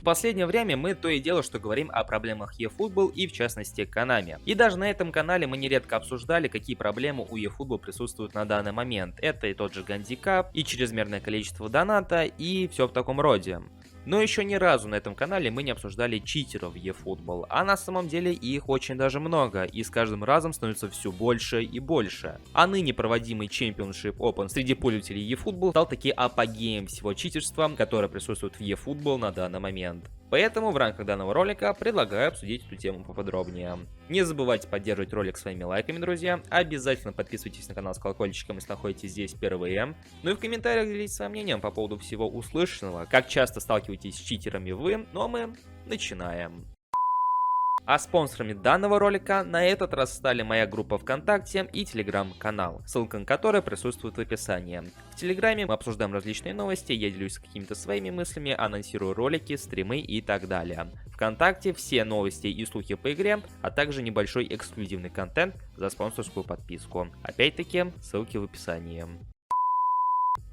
В последнее время мы то и дело, что говорим о проблемах eFootball и в частности Konami. И даже на этом канале мы нередко обсуждали, какие проблемы у eFootball присутствуют на данный момент. Это и тот же гандикап, и чрезмерное количество доната, и все в таком роде. Но еще ни разу на этом канале мы не обсуждали читеров в eFootball, а на самом деле их очень даже много, и с каждым разом становится все больше и больше. А ныне проводимый Championship Open среди пользователей eFootball стал таки апогеем всего читерства, которое присутствует в eFootball на данный момент. Поэтому в рамках данного ролика предлагаю обсудить эту тему поподробнее. Не забывайте поддерживать ролик своими лайками, друзья. Обязательно подписывайтесь на канал с колокольчиком, если находитесь здесь впервые. Ну и в комментариях делитесь своим мнением по поводу всего услышанного. Как часто сталкиваетесь с читерами вы? Ну а мы начинаем. А спонсорами данного ролика на этот раз стали моя группа ВКонтакте и телеграм-канал, ссылка на который присутствует в описании. В телеграме мы обсуждаем различные новости, я делюсь какими-то своими мыслями, анонсирую ролики, стримы и так далее. ВКонтакте все новости и слухи по игре, а также небольшой эксклюзивный контент за спонсорскую подписку. Опять-таки, ссылки в описании.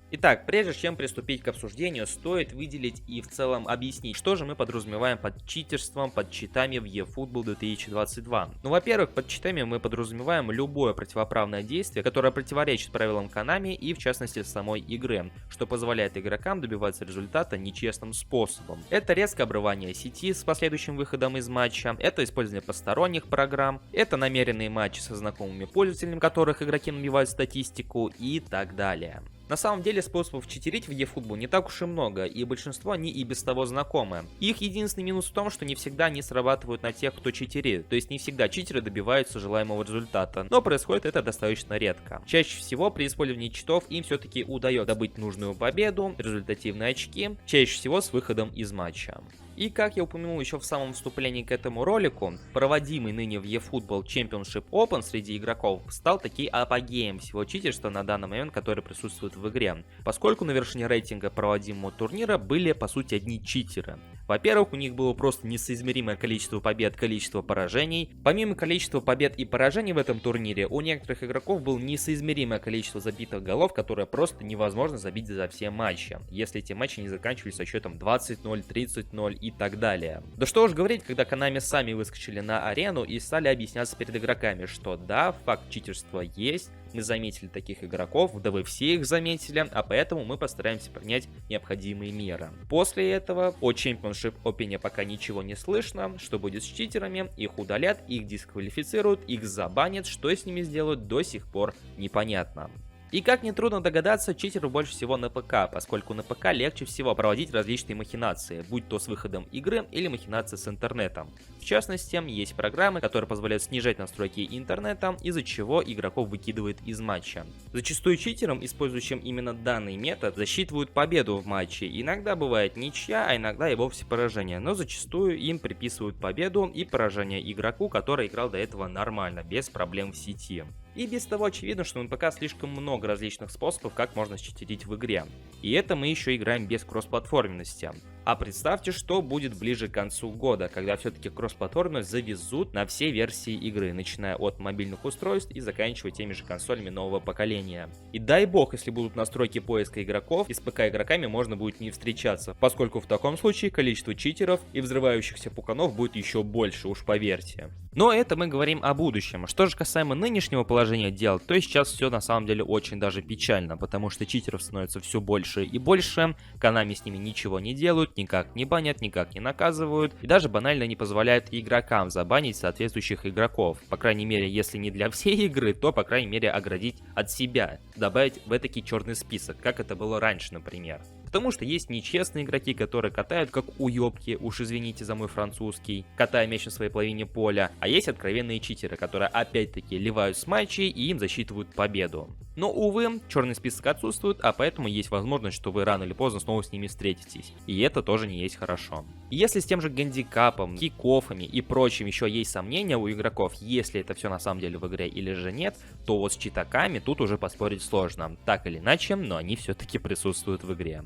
Итак, прежде чем приступить к обсуждению, стоит выделить и в целом объяснить, что же мы подразумеваем под читерством, под читами в eFootball 2022. Ну, во-первых, под читами мы подразумеваем любое противоправное действие, которое противоречит правилам Konami и, в частности, самой игры, что позволяет игрокам добиваться результата нечестным способом. Это резкое обрывание сети с последующим выходом из матча, это использование посторонних программ, это намеренные матчи со знакомыми пользователями, в которых игроки набивают статистику и так далее. На самом деле способов читерить в eFootball не так уж и много, и большинство они и без того знакомы. Их единственный минус в том, что не всегда они срабатывают на тех, кто читерит, то есть не всегда читеры добиваются желаемого результата, но происходит это достаточно редко. Чаще всего при использовании читов им все-таки удается добыть нужную победу, результативные очки, чаще всего с выходом из матча. И как я упомянул еще в самом вступлении к этому ролику, проводимый ныне в eFootball Championship Open среди игроков стал таки апогеем всего читерства на данный момент, который присутствует в игре, поскольку на вершине рейтинга проводимого турнира были по сути одни читеры. Во-первых, у них было просто несоизмеримое количество побед, количество поражений. Помимо количества побед и поражений в этом турнире, у некоторых игроков было несоизмеримое количество забитых голов, которое просто невозможно забить за все матчи, если эти матчи не заканчивались со счетом 20-0, 30-0 и так далее. Да что уж говорить, когда Konami сами выскочили на арену и стали объясняться перед игроками, что да, факт читерства есть, мы заметили таких игроков, да вы все их заметили, а поэтому мы постараемся принять необходимые меры. После этого о Championship Open пока ничего не слышно, что будет с читерами, их удалят, их дисквалифицируют, их забанят, что с ними сделают до сих пор непонятно. И как нетрудно догадаться, читеров больше всего на ПК, поскольку на ПК легче всего проводить различные махинации, будь то с выходом игры или махинации с интернетом. В частности, есть программы, которые позволяют снижать настройки интернета, из-за чего игроков выкидывает из матча. Зачастую читерам, использующим именно данный метод, засчитывают победу в матче. Иногда бывает ничья, а иногда и вовсе поражение, но зачастую им приписывают победу и поражение игроку, который играл до этого нормально, без проблем в сети. И без того очевидно, что на ПК слишком много различных способов, как можно считерить в игре. И это мы еще играем без кроссплатформенности. А представьте, что будет ближе к концу года, когда все-таки кроссплатформенность завезут на все версии игры, начиная от мобильных устройств и заканчивая теми же консолями нового поколения. И дай бог, если будут настройки поиска игроков, и с ПК игроками можно будет не встречаться, поскольку в таком случае количество читеров и взрывающихся пуканов будет еще больше, уж поверьте. Но это мы говорим о будущем. Что же касаемо нынешнего положения дел, то сейчас все на самом деле очень даже печально, потому что читеров становится все больше и больше, Konami с ними ничего не делают, никак не банят, никак не наказывают, и даже банально не позволяют игрокам забанить соответствующих игроков. По крайней мере, если не для всей игры, то по крайней мере оградить от себя, добавить в этакий черный список, как это было раньше, например. Потому что есть нечестные игроки, которые катают как уёбки, уж извините за мой французский, катая мяч на своей половине поля, а есть откровенные читеры, которые опять-таки ливают с матчей и им засчитывают победу. Но, увы, черный список отсутствует, а поэтому есть возможность, что вы рано или поздно снова с ними встретитесь. И это тоже не есть хорошо. И если с тем же гандикапом, кикофами и прочим еще есть сомнения у игроков, если это все на самом деле в игре или же нет, то вот с читаками тут уже поспорить сложно. Так или иначе, но они все-таки присутствуют в игре.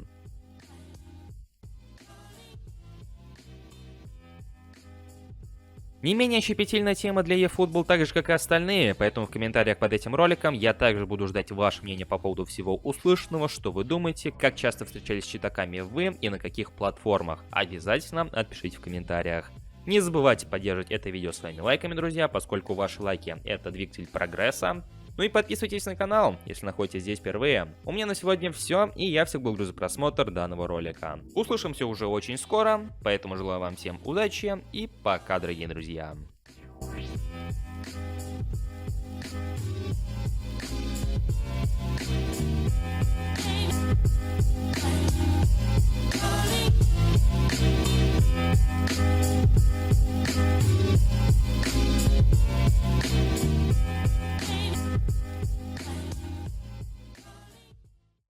Не менее щепетильная тема для eFootball, так же как и остальные, поэтому в комментариях под этим роликом я также буду ждать ваше мнение по поводу всего услышанного, что вы думаете, как часто встречались с читаками вы и на каких платформах. Обязательно отпишите в комментариях. Не забывайте поддерживать это видео своими лайками, друзья, поскольку ваши лайки — это двигатель прогресса. Ну и подписывайтесь на канал, если находитесь здесь впервые. У меня на сегодня все, и я всех благодарю за просмотр данного ролика. Услышимся уже очень скоро, поэтому желаю вам всем удачи и пока, дорогие друзья.